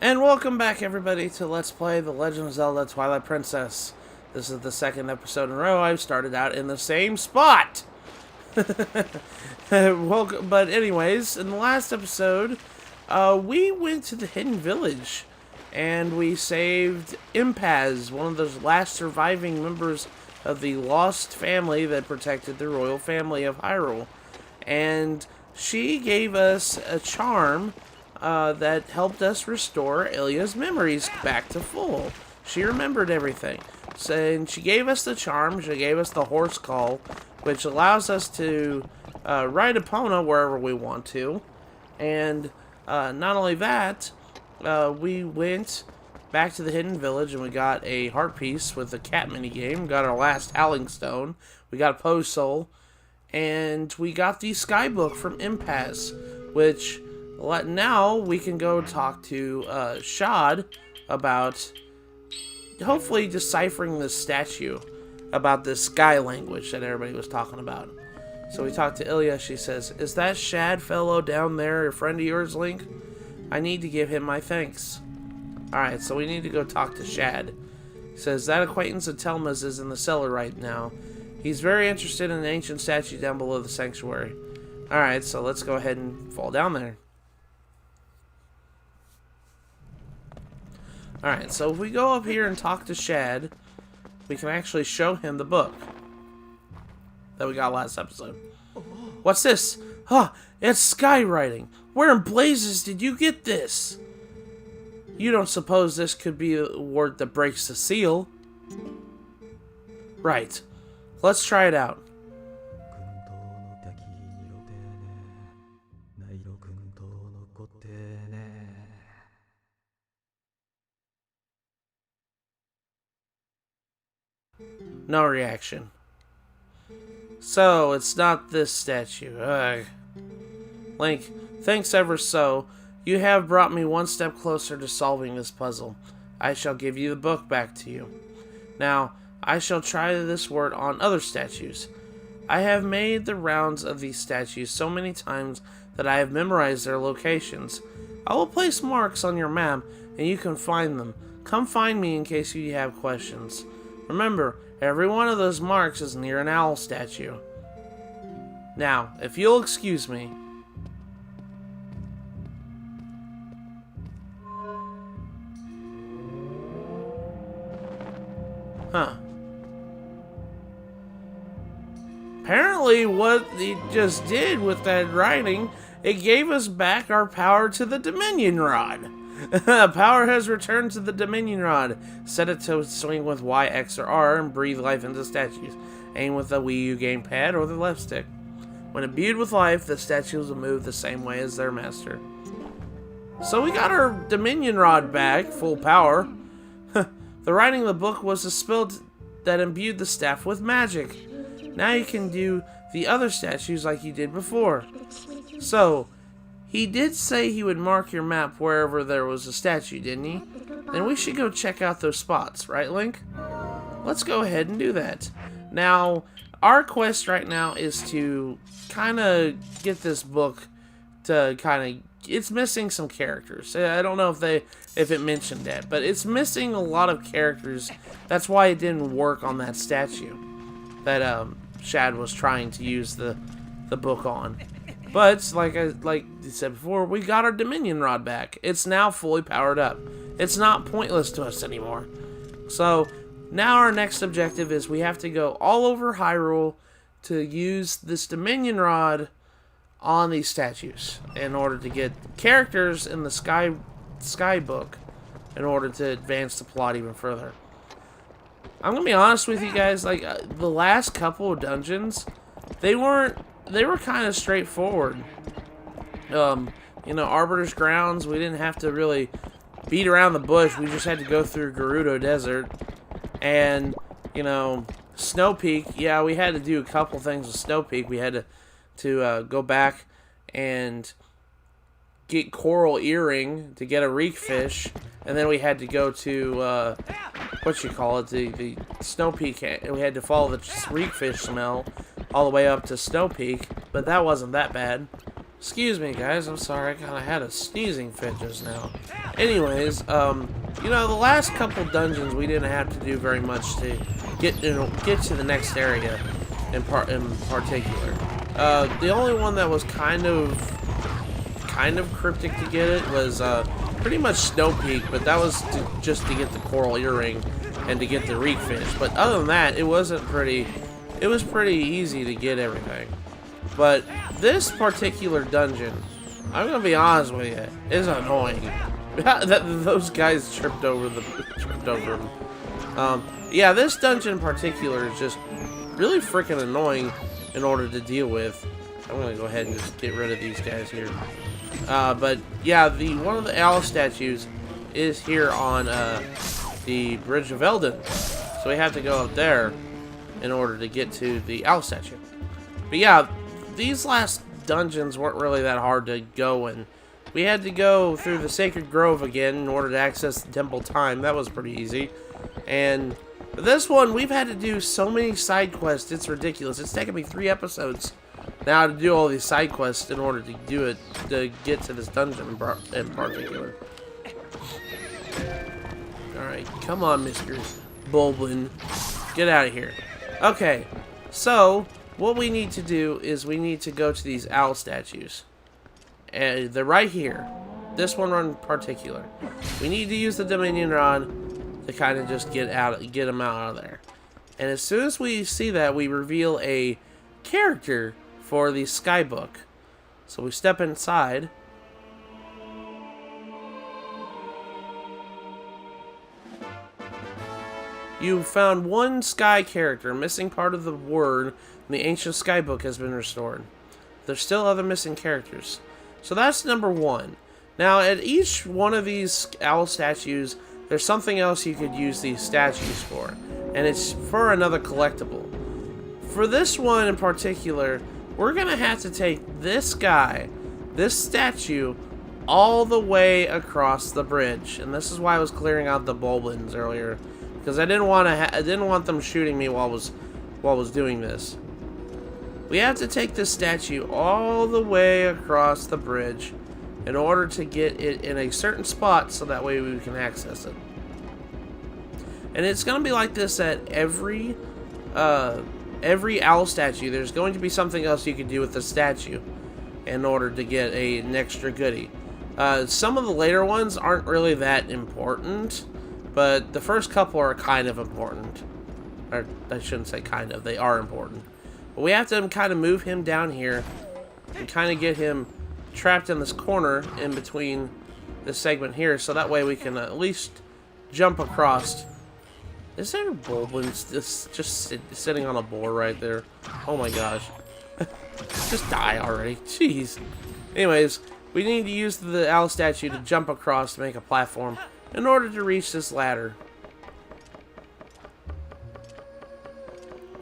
And welcome back, everybody, to Let's Play The Legend of Zelda Twilight Princess. This is the second episode in a row I've started out in the same spot! Welcome, but anyways, in the last episode, we went to the Hidden Village, and we saved Impaz, one of the last surviving members of the lost family that protected the royal family of Hyrule. And she gave us a charm that helped us restore Ilya's memories back to full. She remembered everything. So, and she gave us the charm, she gave us the horse call, which allows us to ride Epona wherever we want to. And not only that, we went back to the Hidden Village and we got a heart piece with a cat minigame, got our last Howling Stone, we got a Poe Soul, and we got the Sky Book from Impaz, which now we can go talk to Shad about hopefully deciphering this statue about this sky language that everybody was talking about. So we talked to Ilya. She says, "Is that Shad fellow down there a friend of yours, Link? I need to give him my thanks." Alright, so we need to go talk to Shad. He says, "That acquaintance of Telma's is in the cellar right now. He's very interested in an ancient statue down below the sanctuary." Alright, so let's go ahead and fall down there. Alright, so if we go up here and talk to Shad, we can actually show him the book that we got last episode. What's this? Huh, it's skywriting. Where in blazes did you get this? You don't suppose this could be a word that breaks the seal? Right. Let's try it out. No reaction. So, it's not this statue. Ugh. Link, thanks ever so. You have brought me one step closer to solving this puzzle. I shall give you the book back to you. Now, I shall try this word on other statues. I have made the rounds of these statues so many times that I have memorized their locations. I will place marks on your map, and you can find them. Come find me in case you have questions. Remember, every one of those marks is near an owl statue. Now, if you'll excuse me. Huh. Apparently what he just did with that writing, it gave us back our power to the Dominion Rod. Power has returned to the Dominion Rod. Set it to swing with Y, X, or R and breathe life into statues. Aim with the Wii U gamepad or the left stick. When imbued with life, the statues will move the same way as their master. So we got our Dominion Rod back, full power. The writing of the book was a spell that imbued the staff with magic. Now you can do the other statues like you did before. So, he did say he would mark your map wherever there was a statue, didn't he? Then we should go check out those spots, right, Link? Let's go ahead and do that. Now, our quest right now is to kind of get this book to kind of... It's missing some characters. I don't know if it mentioned that, but it's missing a lot of characters. That's why it didn't work on that statue that Shad was trying to use the book on. But like I said before, we got our Dominion Rod back. It's now fully powered up. It's not pointless to us anymore. So now our next objective is we have to go all over Hyrule to use this Dominion Rod on these statues in order to get characters in the Sky Book in order to advance the plot even further. I'm gonna be honest with you guys, like the last couple of dungeons, they were kind of straightforward. You know, Arbiter's Grounds, we didn't have to really beat around the bush. We just had to go through Gerudo Desert. And, you know, Snow Peak, yeah, we had to do a couple things with Snow Peak. We had to go back and get Coral Earring to get a reek fish. And then we had to go to, the Snow Peak. We had to follow the reek fish smell all the way up to Snow Peak. But that wasn't that bad. Excuse me, guys. I'm sorry. I kind of had a sneezing fit just now. Anyways, you know, the last couple dungeons we didn't have to do very much to get to the next area in particular. The only one that was kind of cryptic to get it was pretty much Snow Peak, but that was just to get the coral earring and to get the reek fish. But other than that, it was pretty easy to get everything. But this particular dungeon, I'm gonna be honest with you, is annoying. Those guys tripped over them. Yeah, this dungeon in particular is just really freaking annoying in order to deal with. I'm gonna go ahead and just get rid of these guys here. But yeah, one of the owl statues is here on the Bridge of Eldin, so we have to go up there in order to get to the owl statue. But yeah, these last dungeons weren't really that hard to go in. We had to go through the Sacred Grove again in order to access the Temple Time. That was pretty easy. And this one, we've had to do so many side quests, it's ridiculous. It's taken me 3 episodes now to do all these side quests in order to do it, to get to this dungeon in particular. Alright, come on, Mr. Bulblin. Get out of here. Okay, so what we need to do is we need to go to these owl statues. And they're right here. This one in particular. We need to use the Dominion Rod to kind of just get them out of there. And as soon as we see that, we reveal a character for the Sky Book. So we step inside. You found one sky character. Missing part of the word in the ancient Sky Book has been restored. There's still other missing characters. So that's number 1. Now, at each one of these owl statues, there's something else you could use these statues for. And it's for another collectible. For this one in particular, we're going to have to take this guy, this statue, all the way across the bridge. And this is why I was clearing out the Bulblins earlier. Because I didn't want them shooting me while I was doing this. We have to take this statue all the way across the bridge in order to get it in a certain spot so that way we can access it. And it's going to be like this at every owl statue. There's going to be something else you can do with the statue in order to get an extra goodie. Some of the later ones aren't really that important, but the first couple are kind of important. Or I shouldn't say kind of, they are important. But we have to kind of move him down here and kind of get him trapped in this corner in between this segment here, so that way we can at least jump across. Is there Bulblins just sitting on a boar right there? Oh my gosh. Just die already. Jeez. Anyways, we need to use the owl statue to jump across to make a platform in order to reach this ladder.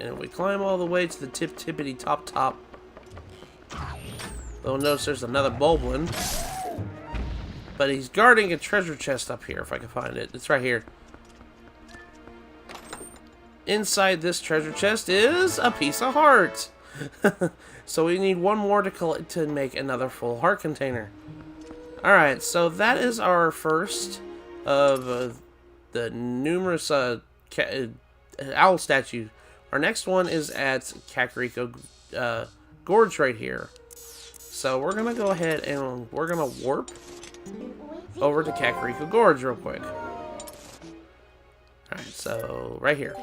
And we climb all the way to the tippity top. You'll notice there's another Bulblin. But he's guarding a treasure chest up here, if I can find it. It's right here. Inside this treasure chest is a piece of heart. So we need one more to collect to make another full heart container. Alright, so that is our first of the numerous owl statues. Our next one is at Kakariko Gorge right here. So we're going to go ahead and we're going to warp over to Kakariko Gorge real quick. Alright, so right here.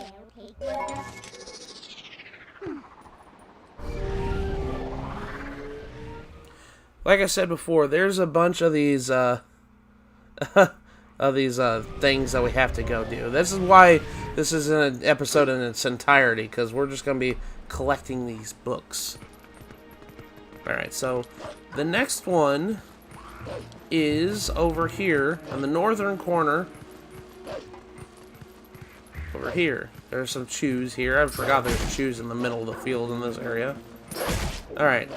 Like I said before, there's a bunch of these things that we have to go do. This is why this is an episode in its entirety, because we're just going to be collecting these books. Alright, so the next one is over here on the northern corner. Over here. There's some chews here. I forgot there's chews in the middle of the field in this area. Alright.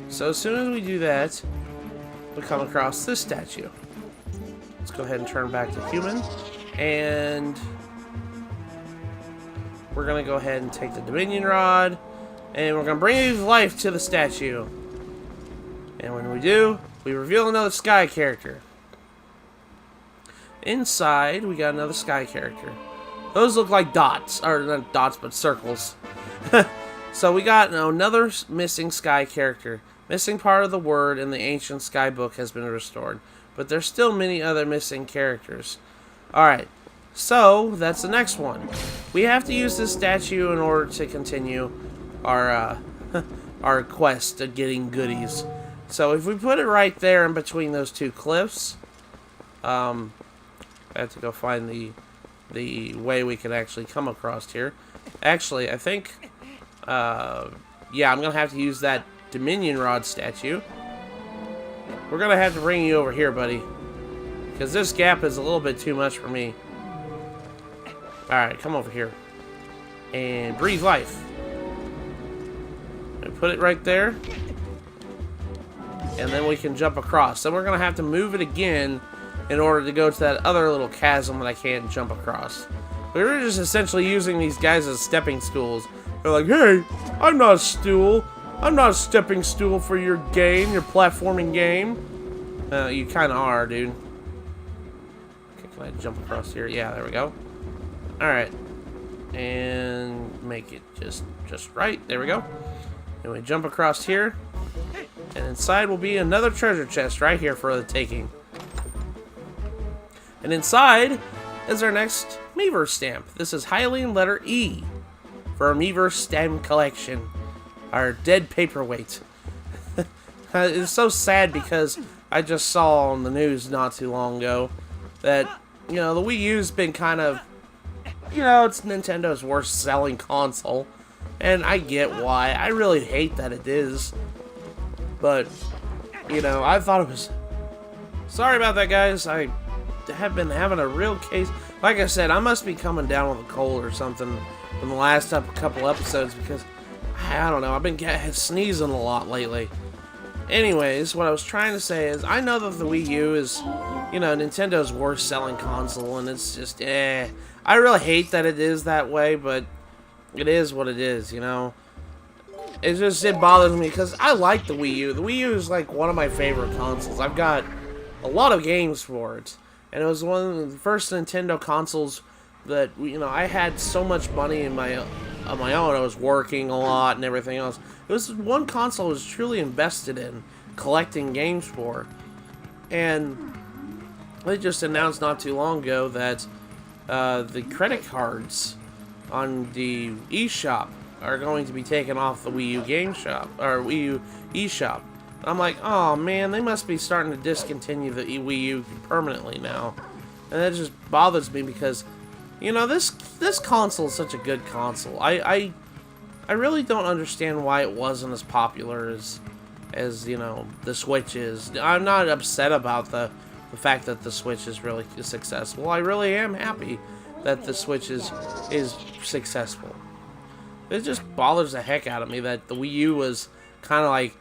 So as soon as we do that, we come across this statue. Let's go ahead and turn back to human. And we're going to go ahead and take the Dominion Rod. And we're going to bring life to the statue. And when we do, we reveal another sky character. Inside, we got another sky character. Those look like dots. Or not dots, but circles. So we got another missing sky character. Missing part of the word in the ancient sky book has been restored. But there's still many other missing characters. Alright. So, that's the next one. We have to use this statue in order to continue our our quest of getting goodies. So if we put it right there in between those two cliffs, I have to go find the way we can actually come across here. Actually, I think, yeah, I'm gonna have to use that Dominion Rod statue. We're gonna have to bring you over here, buddy, because this gap is a little bit too much for me. Alright, come over here. And breathe life. And put it right there. And then we can jump across. Then we're going to have to move it again in order to go to that other little chasm that I can't jump across. We were just essentially using these guys as stepping stools. They're like, hey, I'm not a stool. I'm not a stepping stool for your game, your platforming game. You kind of are, dude. Okay, can I jump across here? Yeah, there we go. Alright, and make it just right. There we go. And we jump across here, and inside will be another treasure chest right here for the taking. And inside is our next Miiverse stamp. This is Hylian letter E for our Miiverse stamp collection, our dead paperweight. It's so sad because I just saw on the news not too long ago that, you know, the Wii U's been kind of, you know, it's Nintendo's worst selling console. And I get why. I really hate that it is. But, you know, I thought it was... Sorry about that, guys. I have been having a real case. Like I said, I must be coming down with a cold or something from the last couple episodes because, I don't know, I've been sneezing a lot lately. Anyways, what I was trying to say is, I know that the Wii U is, you know, Nintendo's worst selling console, and it's just, I really hate that it is that way, but it is what it is, you know. It bothers me because I like the Wii U. The Wii U is like one of my favorite consoles. I've got a lot of games for it, and it was one of the first Nintendo consoles that, you know, I had so much money in my on my own. I was working a lot and everything else. It was one console I was truly invested in collecting games for, and they just announced not too long ago that the credit cards on the eShop are going to be taken off the Wii U game shop, or Wii U eShop. I'm like, oh man, they must be starting to discontinue the Wii U permanently now. And that just bothers me because, you know, this console is such a good console. I really don't understand why it wasn't as popular as you know, the Switch is. I'm not upset about the fact that the Switch is really successful. I really am happy that the Switch is successful. It just bothers the heck out of me that the Wii U was kind of like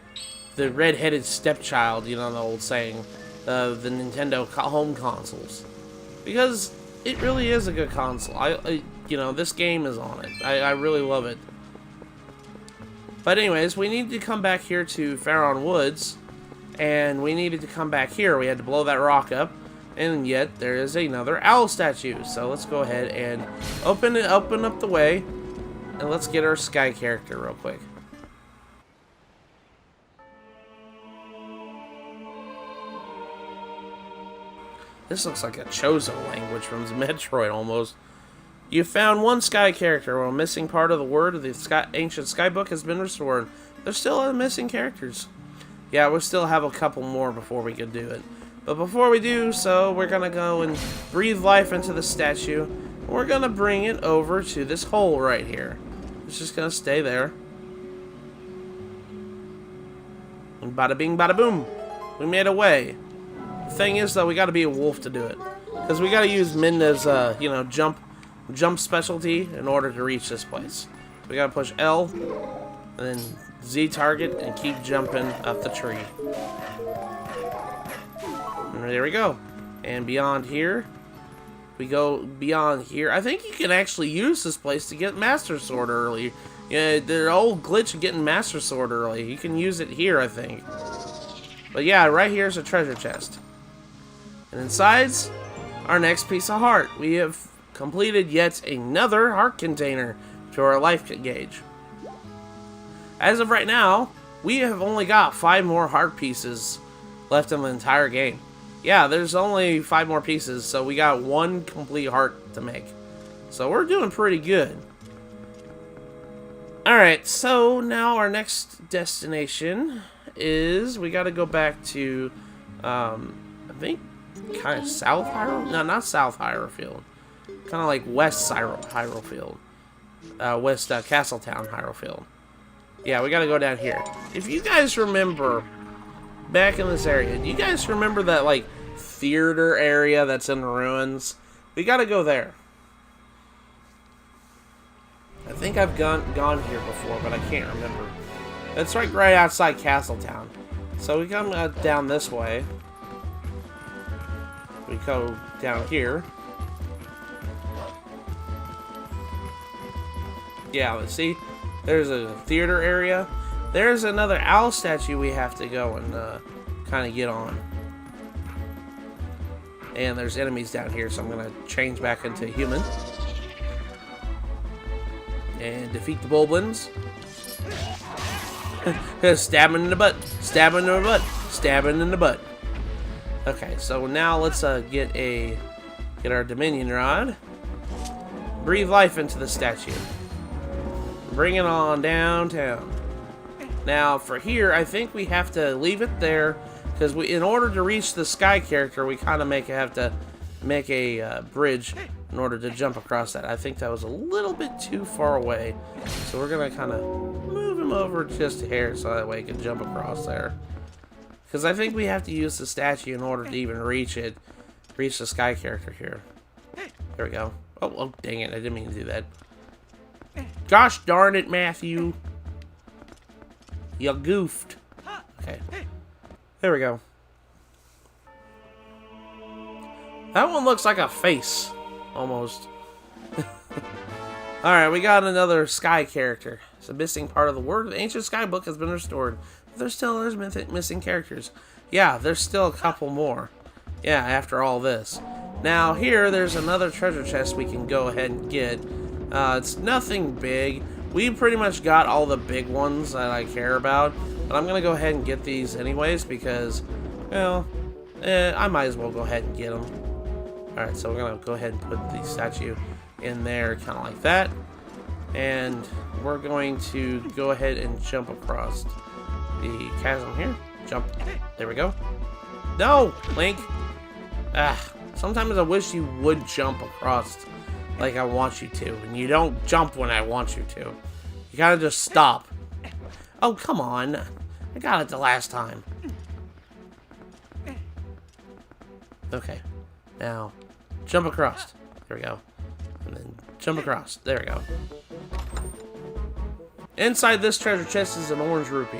the red-headed stepchild, you know, the old saying, of the Nintendo home consoles. Because it really is a good console. You know, this game is on it. I really love it. But anyways, we need to come back here to Faron Woods, and we needed to come back here. We had to blow that rock up, and yet there is another owl statue. So let's go ahead and open up the way, and let's get our sky character real quick. This looks like a Chozo language from Metroid almost. You found one sky character while a missing part of the word of the ancient sky book has been restored. There's still other missing characters. Yeah, we still have a couple more before we can do it. But before we do so, we're going to go and breathe life into the statue. And we're going to bring it over to this hole right here. It's just going to stay there. And bada bing, bada boom. We made a way. The thing is, though, we got to be a wolf to do it. Because we got to use Midna's, you know, jump specialty in order to reach this place. So we got to push L, and then Z target, and keep jumping up the tree. And there we go. And beyond here, we go beyond here. I think you can actually use this place to get Master Sword early. Yeah, the old glitch of getting Master Sword early. You can use it here, I think. But yeah, right here's a treasure chest. And inside's our next piece of heart. We have completed yet another heart container to our life gauge. As of right now, we have only got 5 more heart pieces left in the entire game. Yeah, there's only 5 more pieces, so we got 1 complete heart to make. So we're doing pretty good. Alright, so now our next destination is, we gotta go back to, I think, kind of South Hyrule? No, not South Hyrule. Kind of like West Hyrule. West Castletown Hyrule. Yeah, we gotta go down here. If you guys remember, back in this area, do you guys remember that, like, theater area that's in the ruins? We gotta go there. I think I've gone here before, but I can't remember. It's right outside Castletown. So we come down this way. We go down here. Yeah, let's see. There's a theater area. There's another owl statue we have to go and kind of get on. And there's enemies down here, so I'm going to change back into human. And defeat the Boblins. Stabbing in the butt. Stabbing in the butt. Stabbing in the butt. Okay, so now let's get our Dominion Rod. Breathe life into the statue. Bring it on downtown. Now, for here, I think we have to leave it there, because in order to reach the sky character, we kind of have to make a bridge in order to jump across that. I think that was a little bit too far away, so we're going to kind of move him over just a hair so that way he can jump across there. Because I think we have to use the statue in order to even reach the sky character here. There we go. Oh, dang it, I didn't mean to do that. Gosh darn it, Matthew. You goofed. Okay. There we go. That one looks like a face. Almost. Alright, we got another sky character. It's a missing part of the word. The ancient sky book has been restored. But there's missing characters. Yeah, there's still a couple more. Yeah, after all this. Now, here, there's another treasure chest we can go ahead and get. It's nothing big. We pretty much got all the big ones that I care about. But I'm going to go ahead and get these anyways because, well, I might as well go ahead and get them. Alright, so we're going to go ahead and put the statue in there, kind of like that. And we're going to go ahead and jump across the chasm here. Jump. There we go. No, Link. Sometimes I wish you would jump across like I want you to, and you don't jump when I want you to. You gotta just stop. Oh, come on. I got it the last time. Okay. Now, jump across. There we go. And then jump across. There we go. Inside this treasure chest is an orange rupee.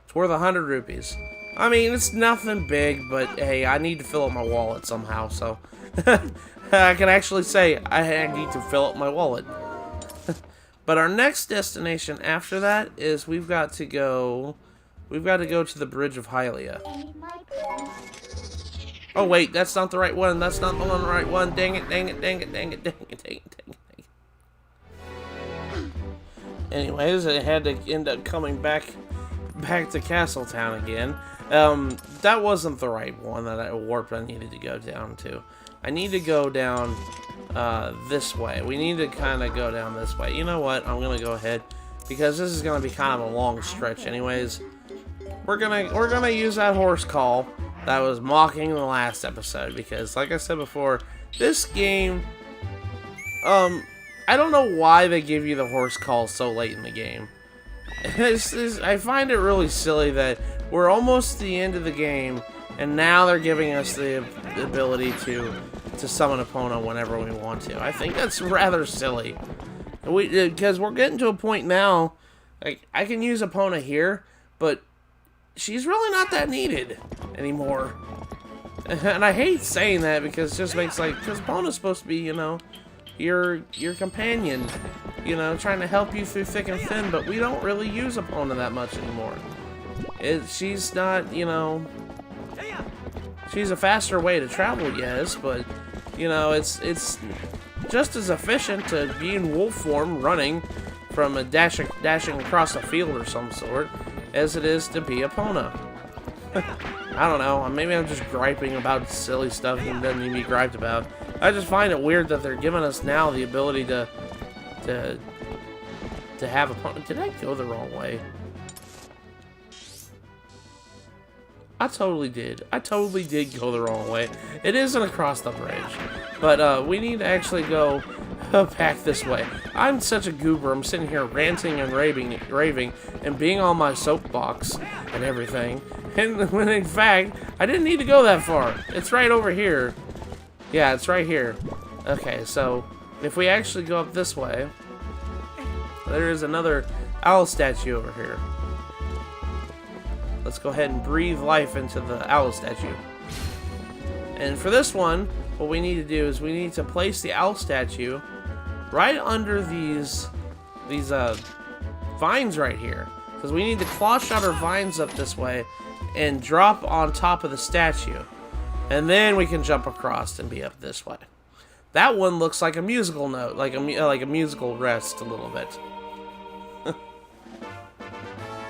It's worth 100 rupees. I mean, it's nothing big, but hey, I need to fill up my wallet somehow, so I can actually say I need to fill up my wallet. But our next destination after that is we've got to go to the Bridge of Hylia. Oh wait, that's not the right one. That's not the right one. Dang it, dang it, dang it, dang it, dang it, dang it, dang it. Anyways, I had to end up coming back to Castletown again. That wasn't the right one that I needed to go down to. I need to go down this way. We need to kind of go down this way. You know what? I'm gonna go ahead because this is gonna be kind of a long stretch. Anyways, we're gonna use that horse call that was mocking the last episode because, like I said before, this game, I don't know why they give you the horse call so late in the game. I find it really silly that we're almost to the end of the game, and now they're giving us the ability to summon Epona whenever we want to. I think that's rather silly. Because we're getting to a point now, like, I can use Epona here, but she's really not that needed anymore. And I hate saying that because it just makes because Epona's supposed to be, you know, your companion, you know, trying to help you through thick and thin, but we don't really use Epona that much anymore. She's not, you know, She's a faster way to travel, yes, but, you know, it's just as efficient to be in wolf form running from a dashing across a field or some sort as it is to be Epona. I don't know, maybe I'm just griping about silly stuff that doesn't need to be griped about. I just find it weird that they're giving us now the ability to have Epona. Did I go the wrong way? I totally did. I totally did go the wrong way. It isn't across the bridge. But we need to actually go back this way. I'm such a goober. I'm sitting here ranting and raving and being on my soapbox and everything. And when in fact, I didn't need to go that far. It's right over here. Yeah, it's right here. Okay, so if we actually go up this way, there is another owl statue over here. Let's go ahead and breathe life into the owl statue. And for this one, what we need to do is we need to place the owl statue right under these vines right here. Because we need to claw shot our vines up this way and drop on top of the statue. And then we can jump across and be up this way. That one looks like a musical note, like a musical rest a little bit.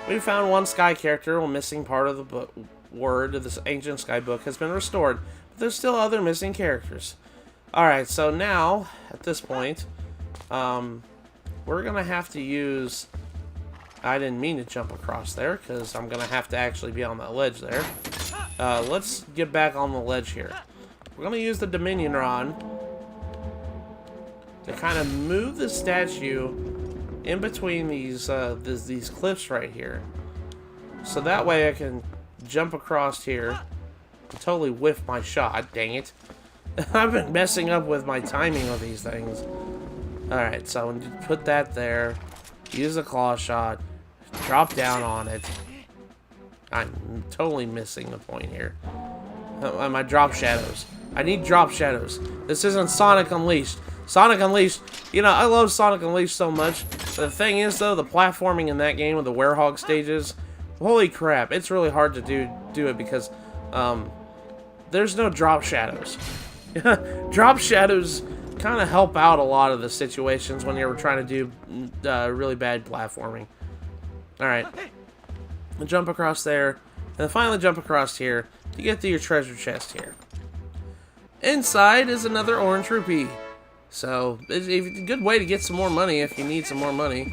We found one sky character. A missing part of the word of this ancient sky book has been restored, but there's still other missing characters. Alright, so now, at this point, we're going to have to use... I didn't mean to jump across there, because I'm going to have to actually be on that ledge there. Let's get back on the ledge here. We're going to use the Dominion Rod to kind of move the statue in between these cliffs right here. So that way I can jump across here and totally whiff my shot. Dang it. I've been messing up with my timing of these things. Alright, so put that there. Use a claw shot. Drop down on it. I'm totally missing the point here. My drop shadows. I need drop shadows. This isn't Sonic Unleashed. Sonic Unleashed, you know, I love Sonic Unleashed so much. But the thing is, though, the platforming in that game with the werehog stages, holy crap, it's really hard to do it because there's no drop shadows. Drop shadows kind of help out a lot of the situations when you're trying to do really bad platforming. Alright. Jump across there, and then finally jump across here to get to your treasure chest here. Inside is another orange rupee. So, it's a good way to get some more money if you need some more money.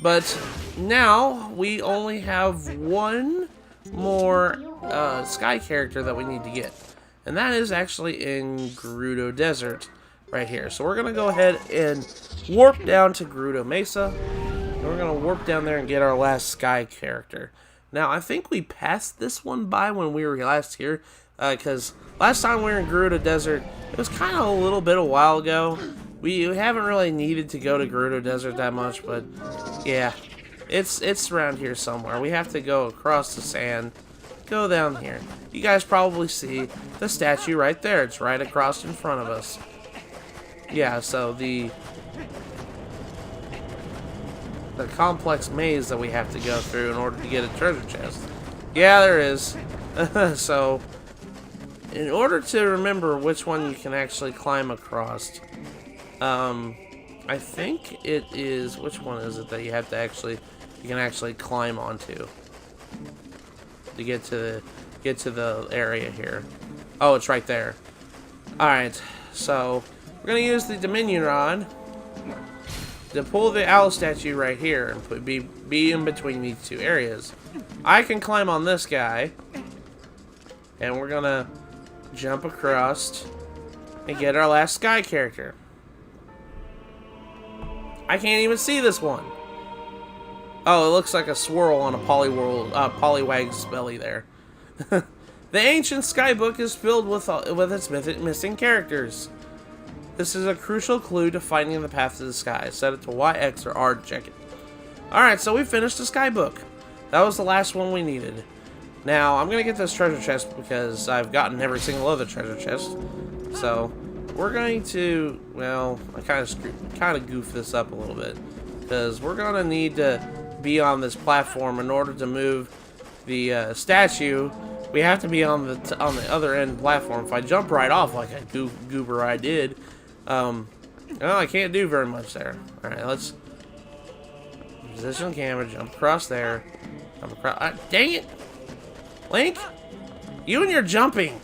But now we only have one more sky character that we need to get. And that is actually in Gerudo Desert right here. So we're going to go ahead and warp down to Gerudo Mesa. And we're going to warp down there and get our last sky character. Now, I think we passed this one by when we were last here. Because last time we were in Gerudo Desert, it was kind of a little bit a while ago. We haven't really needed to go to Gerudo Desert that much, but yeah, it's around here somewhere. We have to go across the sand, go down here. You guys probably see the statue right there. It's right across in front of us. Yeah, so the complex maze that we have to go through in order to get a treasure chest. Yeah, there is. So, in order to remember which one you can actually climb across, I think it is, which one is it that you have to you can actually climb onto to get to the area here. Oh, it's right there. Alright, so we're gonna use the Dominion Rod to pull the owl statue right here and be in between these two areas. I can climb on this guy, and we're gonna jump across and get our last sky character. I can't even see this one. Oh, it looks like a swirl on a Poliwag's belly there. The ancient skybook is filled with its missing characters. This is a crucial clue to finding the path to the sky. Set it to Y, X, or R to check it. Alright, so we finished the skybook. That was the last one we needed. Now, I'm going to get this treasure chest because I've gotten every single other treasure chest. So, we're going to, well, I kind of goof this up a little bit. Because we're going to need to be on this platform in order to move the statue we have to be on the other end platform. If I jump right off like a goober I did, well, I can't do very much there. All right, let's position the camera, jump across there, jump across. Dang it, Link! You and your jumping,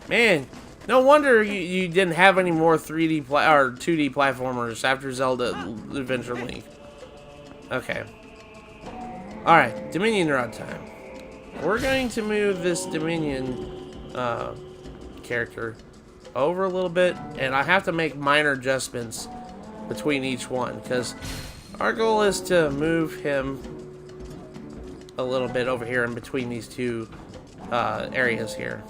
man. No wonder you didn't have any more 3D or 2D platformers after Zelda Adventure Link. Okay. All right, Dominion Rod time. We're going to move this Dominion character over a little bit, and I have to make minor adjustments between each one because our goal is to move him a little bit over here in between these two areas here.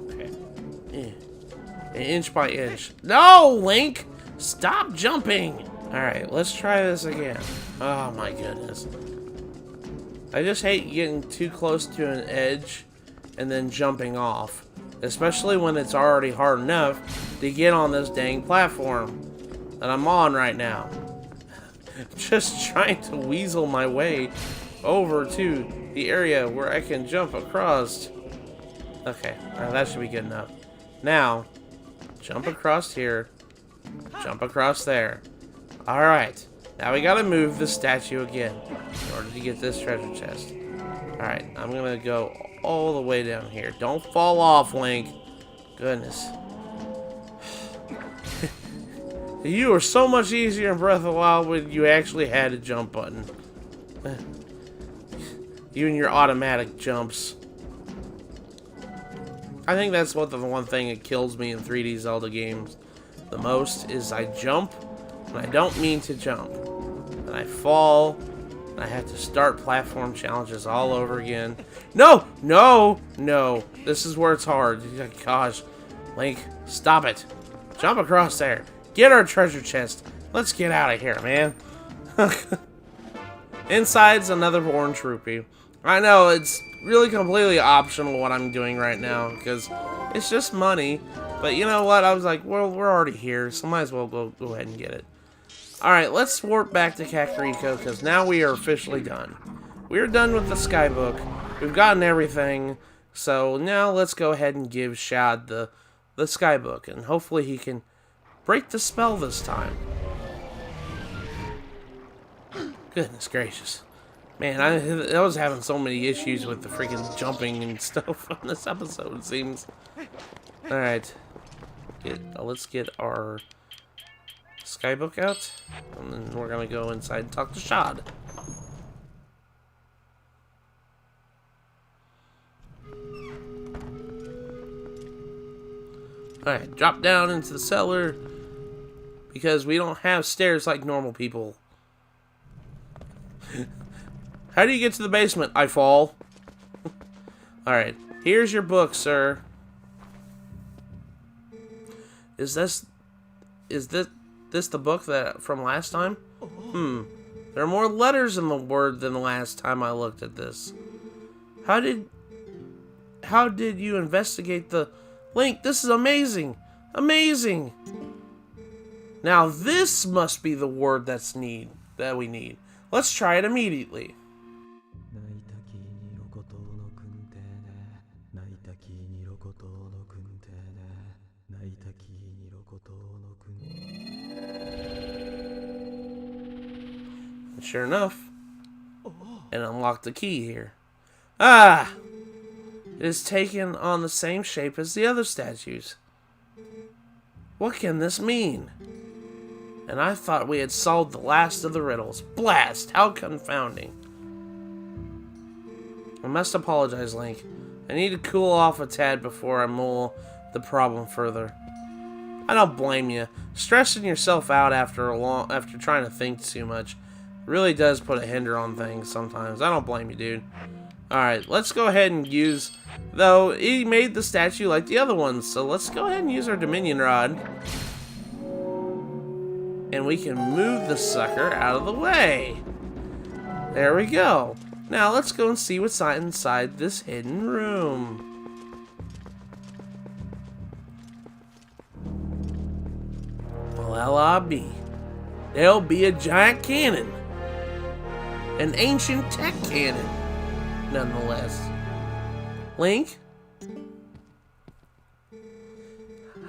Okay. Inch by inch. No, Link! Stop jumping! Alright, let's try this again. Oh my goodness. I just hate getting too close to an edge and then jumping off. Especially when it's already hard enough to get on this dang platform that I'm on right now. Just trying to weasel my way over to the area where I can jump across. Okay, that should be good enough. Now, jump across here, jump across there. Alright, now we gotta move the statue again in order to get this treasure chest. Alright, I'm gonna go all the way down here. Don't fall off, Link. Goodness. You were so much easier in Breath of the Wild when you actually had a jump button. You and your automatic jumps. I think that's what the one thing that kills me in 3D Zelda games the most is I jump and I don't mean to jump. And I fall and I have to start platform challenges all over again. No! No! No! This is where it's hard. Gosh. Link, stop it. Jump across there. Get our treasure chest. Let's get out of here, man. Inside's another orange rupee. I know, it's really completely optional what I'm doing right now, because it's just money. But you know what? I was like, well, we're already here, so might as well go ahead and get it. Alright, let's warp back to Kakariko, because now we are officially done. We're done with the Skybook. We've gotten everything. So now let's go ahead and give Shad the Skybook, and hopefully he can break the spell this time. Goodness gracious. Man, I was having so many issues with the freaking jumping and stuff on this episode, it seems. Alright. Let's get our Skybook out. And then we're going to go inside and talk to Shad. Alright, drop down into the cellar. Because we don't have stairs like normal people. How do you get to the basement? I fall. Alright, here's your book, sir. Is this the book that from last time? There are more letters in the word than the last time I looked at this. How did you investigate the Link? This is amazing. Amazing. Now this must be the word that we need. Let's try it immediately. And sure enough, and unlock the key here. Ah! It is taken on the same shape as the other statues. What can this mean? And I thought we had solved the last of the riddles. Blast! How confounding. I must apologize, Link. I need to cool off a tad before I mull the problem further. I don't blame you. Stressing yourself out after trying to think too much really does put a hinder on things sometimes. I don't blame you, dude. Alright, let's go ahead and use... Though, he made the statue like the other ones, so let's go ahead and use our Dominion Rod. And we can move the sucker out of the way. There we go. Now let's go and see what's inside this hidden room. Well, I'll be. There'll be a giant cannon. An ancient tech cannon. nonetheless. Link?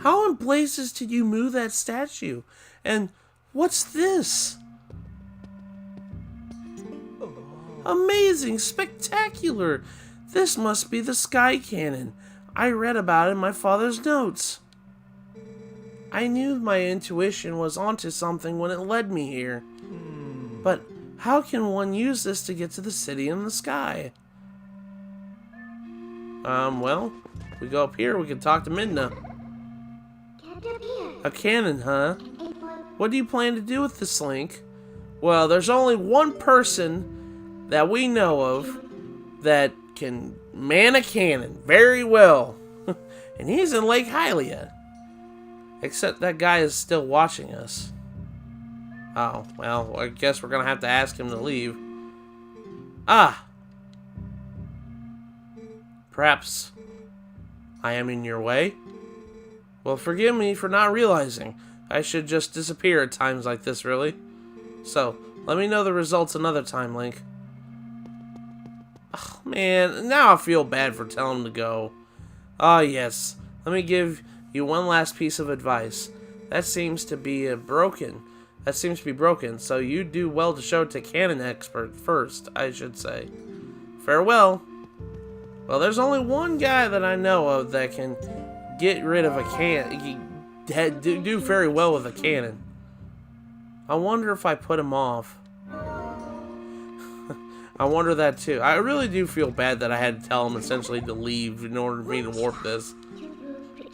How in blazes did you move that statue? And what's this? Amazing! Spectacular! This must be the Sky Cannon. I read about it in my father's notes. I knew my intuition was onto something when it led me here. But how can one use this to get to the city in the sky? Well, we go up here, we can talk to Midna. A cannon, huh? What do you plan to do with this, Link? Well, there's only one person that we know of that can man a cannon very well. And he's in Lake Hylia. Except that guy is still watching us. Oh, well, I guess we're gonna have to ask him to leave. Ah! Perhaps I am in your way? Well, forgive me for not realizing. I should just disappear at times like this, really. So, let me know the results another time, Link. Oh, man, now I feel bad for telling him to go. Ah, yes. Let me give you one last piece of advice. That seems to be broken, so you do well to show it to Canon Expert first, I should say. Farewell. Well, there's only one guy that I know of that can get rid of a do very well with a cannon. I wonder if I put him off. I wonder that too. I really do feel bad that I had to tell him essentially to leave in order for me to warp this.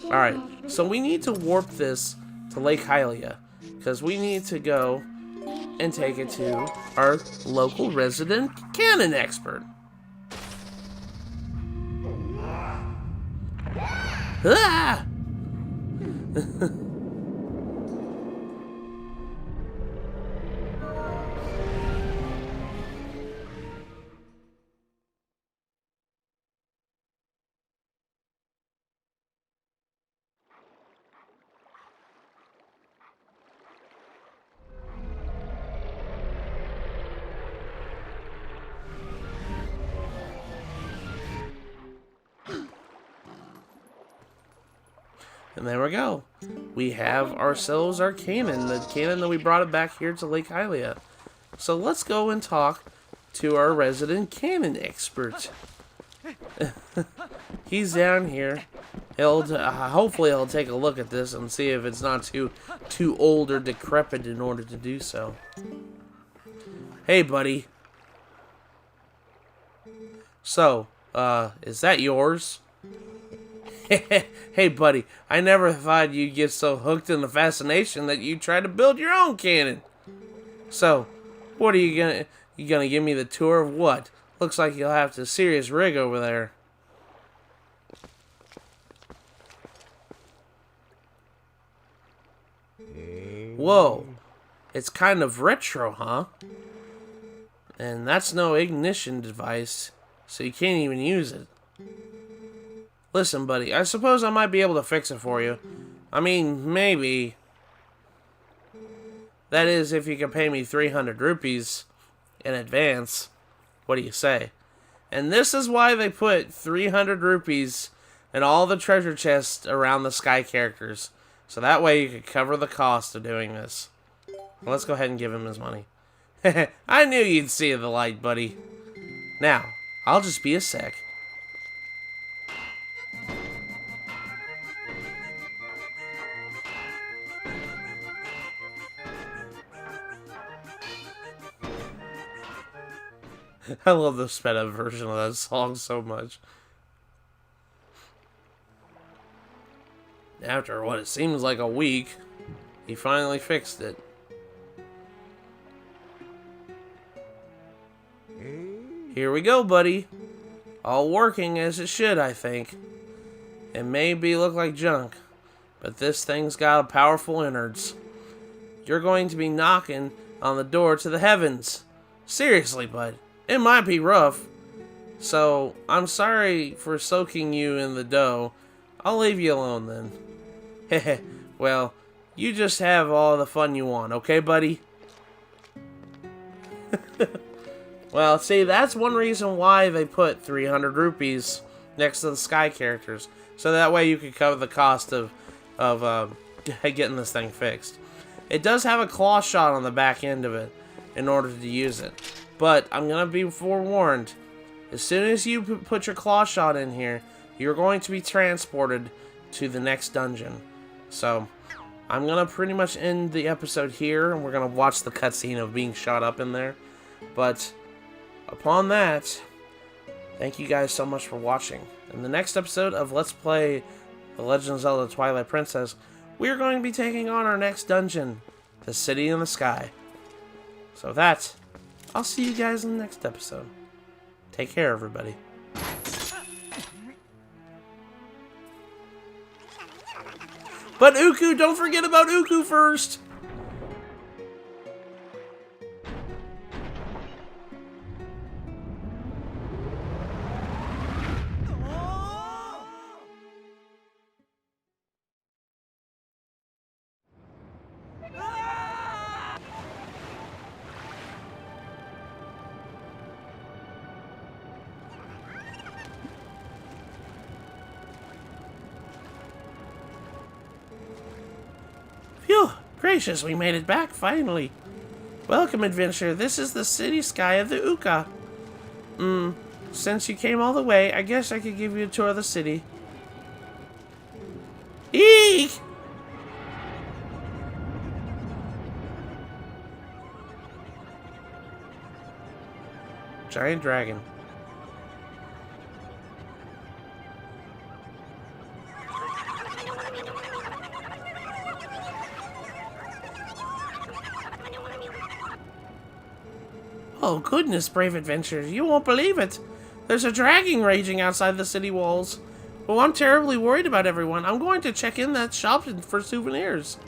Alright, so we need to warp this to Lake Hylia, because we need to go and take it to our local resident cannon expert. Ah! And there we go. We have ourselves our cannon, the cannon that we brought it back here to Lake Hylia. So let's go and talk to our resident cannon expert. He's down here. Hopefully he'll take a look at this and see if it's not too old or decrepit in order to do so. Hey, buddy. So, is that yours? Hey, buddy, I never thought you'd get so hooked in the fascination that you try to build your own cannon. So, what are you gonna give me the tour of what? Looks like you'll have to serious rig over there. Whoa, it's kind of retro, huh? And that's no ignition device, so you can't even use it. Listen, buddy, I suppose I might be able to fix it for you. I mean, maybe. That is, if you can pay me 300 rupees in advance. What do you say? And this is why they put 300 rupees in all the treasure chests around the sky characters. So that way you could cover the cost of doing this. Well, let's go ahead and give him his money. I knew you'd see the light, buddy. Now, I'll just be a sec. I love the sped up version of that song so much. After what it seems like a week, he finally fixed it. Here we go, buddy. All working as it should, I think. It may look like junk, but this thing's got powerful innards. You're going to be knocking on the door to the heavens. Seriously, bud. It might be rough. So, I'm sorry for soaking you in the dough. I'll leave you alone then. Heh. Well, you just have all the fun you want, okay, buddy? Well, see, that's one reason why they put 300 rupees next to the sky characters. So that way you could cover the cost of getting this thing fixed. It does have a claw shot on the back end of it in order to use it. But I'm going to be forewarned. As soon as you put your claw shot in here, you're going to be transported to the next dungeon. So I'm going to pretty much end the episode here, and we're going to watch the cutscene of being shot up in there. But upon that, thank you guys so much for watching. In the next episode of Let's Play The Legend of Zelda Twilight Princess, we're going to be taking on our next dungeon, the City in the Sky. So with that, I'll see you guys in the next episode. Take care, everybody. But Uku, don't forget about Uku first! Phew! Gracious, we made it back, finally. Welcome, adventurer. This is the city sky of the Uka. Since you came all the way, I guess I could give you a tour of the city. Eek! Giant dragon. Oh goodness, brave adventurers, you won't believe it. There's a dragon raging outside the city walls. Oh, I'm terribly worried about everyone. I'm going to check in that shop for souvenirs.